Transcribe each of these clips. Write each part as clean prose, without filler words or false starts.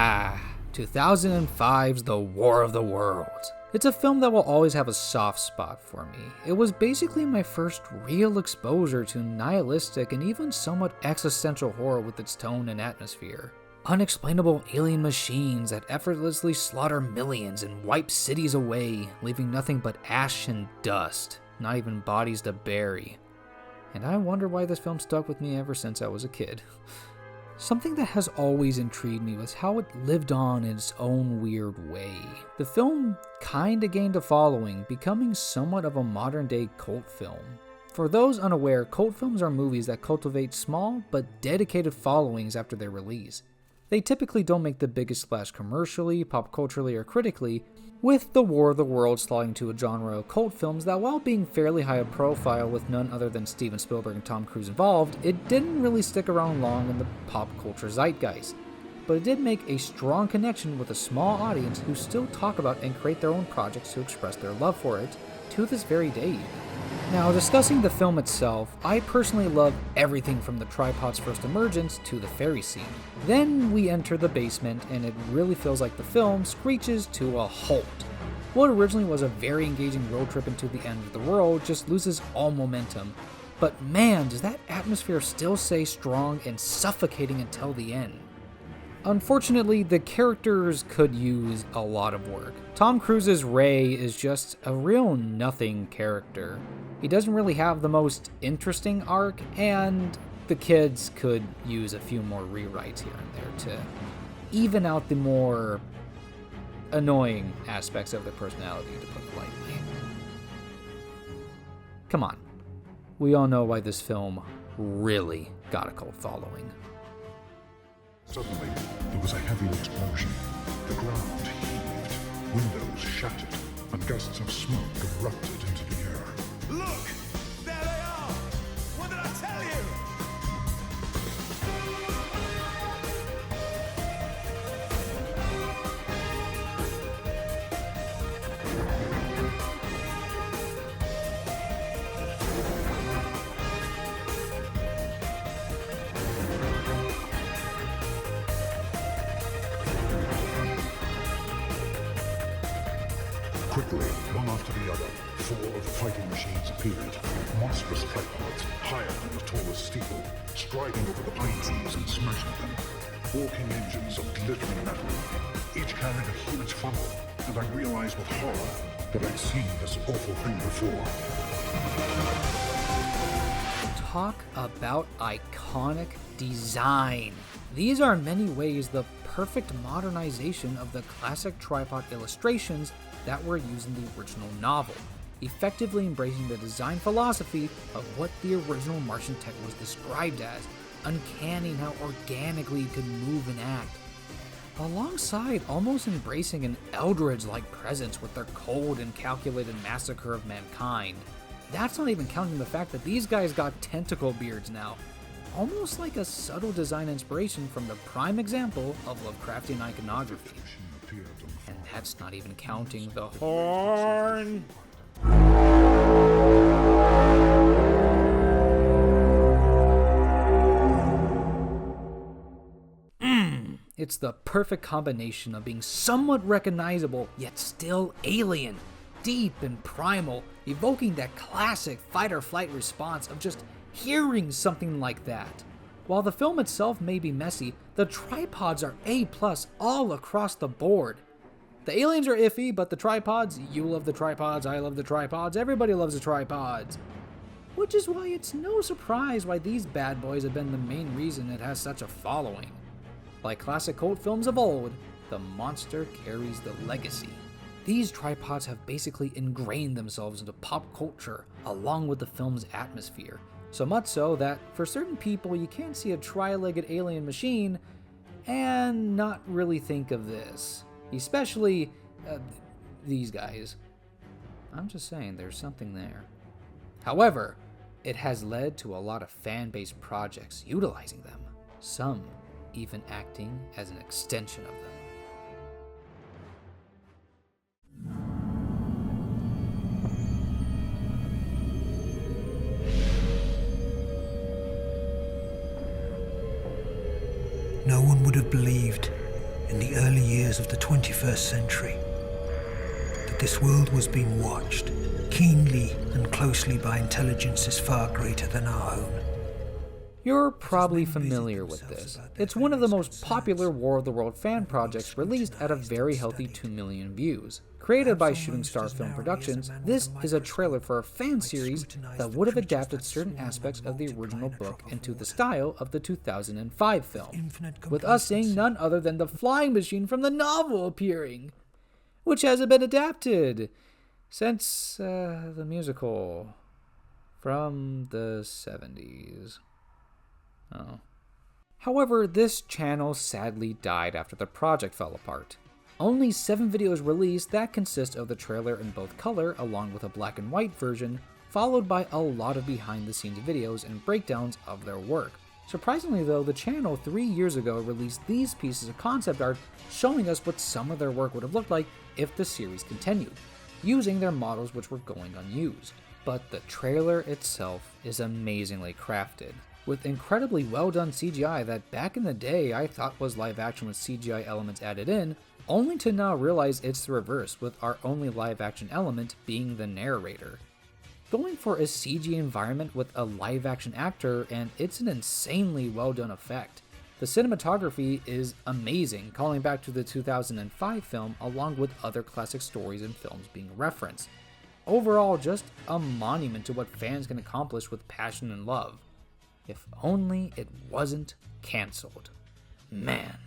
2005's The War of the Worlds. It's a film that will always have a soft spot for me. It was basically my first real exposure to nihilistic and even somewhat existential horror with its tone and atmosphere. Unexplainable alien machines that effortlessly slaughter millions and wipe cities away, leaving nothing but ash and dust, not even bodies to bury. And I wonder why this film stuck with me ever since I was a kid. Something that has always intrigued me was how it lived on in its own weird way. The film kinda gained a following, becoming somewhat of a modern-day cult film. For those unaware, cult films are movies that cultivate small but dedicated followings after their release. They typically don't make the biggest splash commercially, pop culturally, or critically, with The War of the Worlds sliding to a genre of cult films that, while being fairly high profile with none other than Steven Spielberg and Tom Cruise involved, it didn't really stick around long in the pop culture zeitgeist. But it did make a strong connection with a small audience who still talk about and create their own projects to express their love for it, to this very day. Now, discussing the film itself, I personally love everything from the tripod's first emergence to the ferry scene. Then we enter the basement, and it really feels like the film screeches to a halt. What originally was a very engaging road trip into the end of the world just loses all momentum. But man, does that atmosphere still stay strong and suffocating until the end. Unfortunately, the characters could use a lot of work. Tom Cruise's Ray is just a real nothing character. He doesn't really have the most interesting arc, and the kids could use a few more rewrites here and there to even out the more annoying aspects of their personality, to put it lightly. Come on. We all know why this film really got a cult following. Suddenly, there was a heavy explosion. The ground heaved, windows shattered, and gusts of smoke erupted into the air. Look! There they are! What did I tell you? Quickly, one after the other, 4 of the fighting machines appeared, monstrous tripods higher than the tallest steeple, striding over the pine trees and smashing them. Walking engines of glittering metal, each carried a huge funnel, and I realized with horror that I'd seen this awful thing before. Talk about iconic design. These are in many ways the perfect modernization of the classic tripod illustrations that were used in the original novel, effectively embracing the design philosophy of what the original Martian tech was described as, uncanny how organically it could move and act, alongside almost embracing an Eldritch-like presence with their cold and calculated massacre of mankind. That's not even counting the fact that these guys got tentacle beards now, almost like a subtle design inspiration from the prime example of Lovecraftian iconography. And that's not even counting the horn. It's the perfect combination of being somewhat recognizable, yet still alien, deep and primal, evoking that classic fight-or-flight response of just hearing something like that. While the film itself may be messy, the tripods are A+ all across the board. The aliens are iffy, but the tripods, you love the tripods, I love the tripods, everybody loves the tripods. Which is why it's no surprise why these bad boys have been the main reason it has such a following. Like classic cult films of old, the monster carries the legacy. These tripods have basically ingrained themselves into pop culture, along with the film's atmosphere. So much so that, for certain people, you can't see a tri-legged alien machine and not really think of this. Especially, these guys. I'm just saying, there's something there. However, it has led to a lot of fan-based projects utilizing them, some even acting as an extension of them. No one would have believed in the early years of the 21st century, that this world was being watched keenly and closely by intelligences far greater than our own. You're probably familiar with this. It's one of the most popular War of the World fan projects released at a very healthy 2 million views. Created by Shooting Star Film Productions, this is a trailer for a fan series that would have adapted certain aspects of the original book into the style of the 2005 film, with us seeing none other than the flying machine from the novel appearing, which hasn't been adapted since the musical from the 70s. Oh. However, this channel sadly died after the project fell apart. Only 7 videos released that consist of the trailer in both color along with a black and white version, followed by a lot of behind the scenes videos and breakdowns of their work. Surprisingly though, the channel 3 years ago released these pieces of concept art showing us what some of their work would have looked like if the series continued, using their models which were going unused. But the trailer itself is amazingly crafted, with incredibly well done CGI that back in the day I thought was live action with CGI elements added in, only to now realize it's the reverse, with our only live action element being the narrator. Going for a CG environment with a live action actor, and it's an insanely well done effect. The cinematography is amazing, calling back to the 2005 film along with other classic stories and films being referenced. Overall, just a monument to what fans can accomplish with passion and love. If only it wasn't cancelled. Man.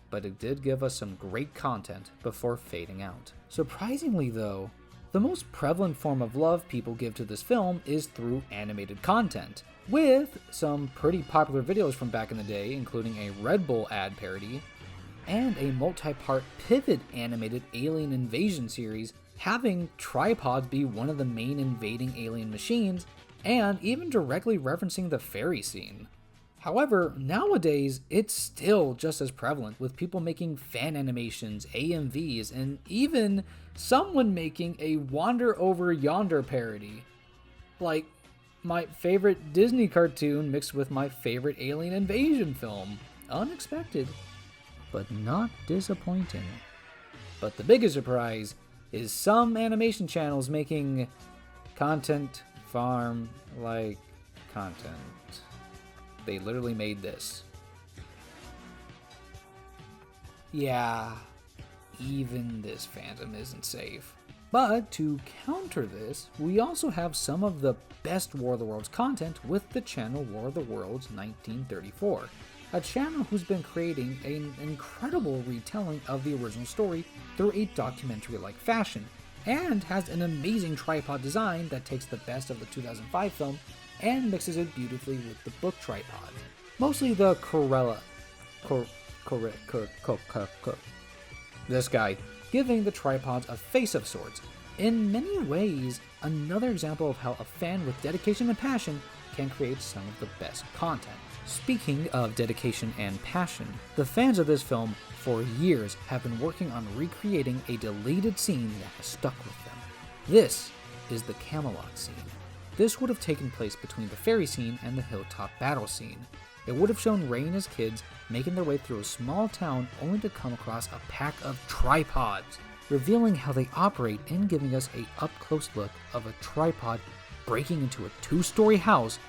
But it did give us some great content before fading out. Surprisingly though, the most prevalent form of love people give to this film is through animated content, with some pretty popular videos from back in the day, including a Red Bull ad parody, and a multi-part Pivot animated alien invasion series having tripods be one of the main invading alien machines, and even directly referencing the ferry scene. However, nowadays, it's still just as prevalent, with people making fan animations, AMVs, and even someone making a Wander Over Yonder parody. Like, my favorite Disney cartoon mixed with my favorite alien invasion film. Unexpected, but not disappointing. But the biggest surprise is some animation channels making content farm like content. They literally made this. Yeah, even this fandom isn't safe. But to counter this, we also have some of the best War of the Worlds content with the channel War of the Worlds 1934, a channel who's been creating an incredible retelling of the original story through a documentary-like fashion, and has an amazing tripod design that takes the best of the 2005 film and mixes it beautifully with the book tripod. Mostly the this guy, giving the tripods a face of sorts. In many ways, another example of how a fan with dedication and passion can create some of the best content. Speaking of dedication and passion, the fans of this film for years have been working on recreating a deleted scene that has stuck with them. This is the Camelot scene. This would have taken place between the ferry scene and the hilltop battle scene. It would have shown Rey and his kids making their way through a small town only to come across a pack of tripods, revealing how they operate and giving us a up-close look of a tripod breaking into a 2-story house,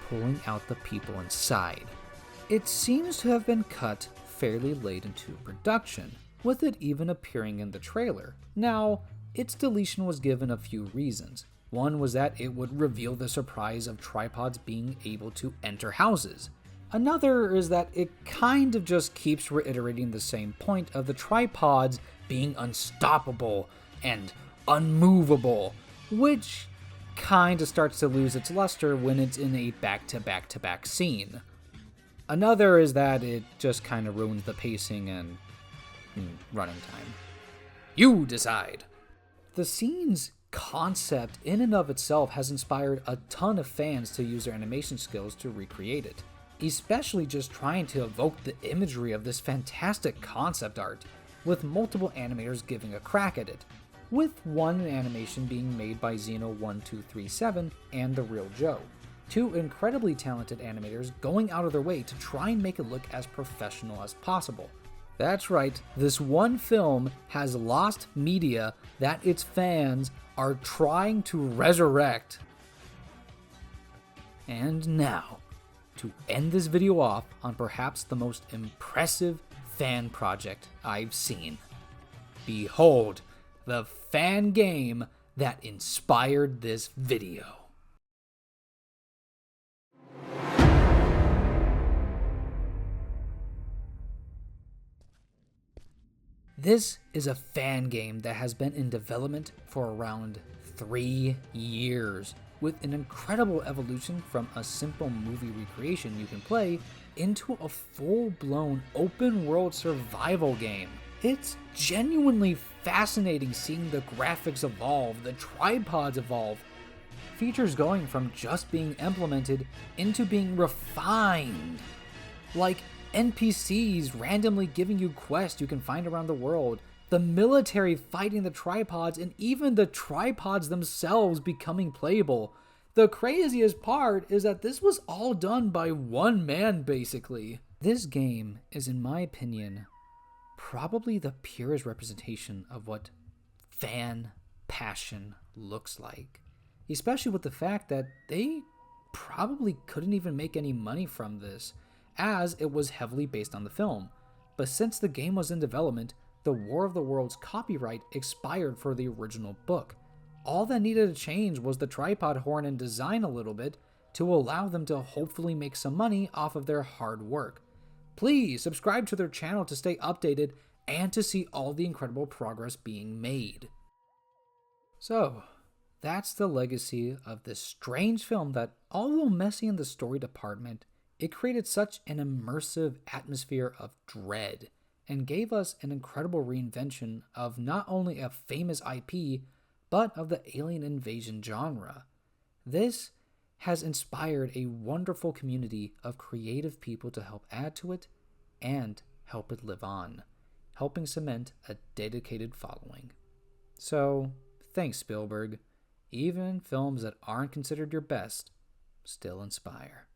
pulling out the people inside. It seems to have been cut fairly late into production, with it even appearing in the trailer. Now, its deletion was given a few reasons. One was that it would reveal the surprise of tripods being able to enter houses. Another is that it kind of just keeps reiterating the same point of the tripods being unstoppable and unmovable, which kind of starts to lose its luster when it's in a back-to-back-to-back scene. Another is that it just kind of ruins the pacing and running time. You decide. The scene's concept in and of itself has inspired a ton of fans to use their animation skills to recreate it, especially just trying to evoke the imagery of this fantastic concept art, with multiple animators giving a crack at it, with one animation being made by Xeno1237 and The Real Joe, 2 incredibly talented animators going out of their way to try and make it look as professional as possible. That's right, this one film has lost media that its fans are trying to resurrect. And now, to end this video off on perhaps the most impressive fan project I've seen. Behold, the fan game that inspired this video. This is a fan game that has been in development for around 3 years, with an incredible evolution from a simple movie recreation you can play into a full-blown open-world survival game. It's genuinely fascinating seeing the graphics evolve, the tripods evolve, features going from just being implemented into being refined. Like NPCs randomly giving you quests you can find around the world, the military fighting the tripods, and even the tripods themselves becoming playable. The craziest part is that this was all done by one man, basically. This game is, in my opinion, probably the purest representation of what fan passion looks like. Especially with the fact that they probably couldn't even make any money from this, as it was heavily based on the film. But since the game was in development, the War of the Worlds copyright expired for the original book. All that needed to change was the tripod horn and design a little bit to allow them to hopefully make some money off of their hard work. Please subscribe to their channel to stay updated and to see all the incredible progress being made. So, that's the legacy of this strange film that, although messy in the story department, it created such an immersive atmosphere of dread and gave us an incredible reinvention of not only a famous IP, but of the alien invasion genre. This has inspired a wonderful community of creative people to help add to it and help it live on, helping cement a dedicated following. So, thanks Spielberg. Even films that aren't considered your best still inspire.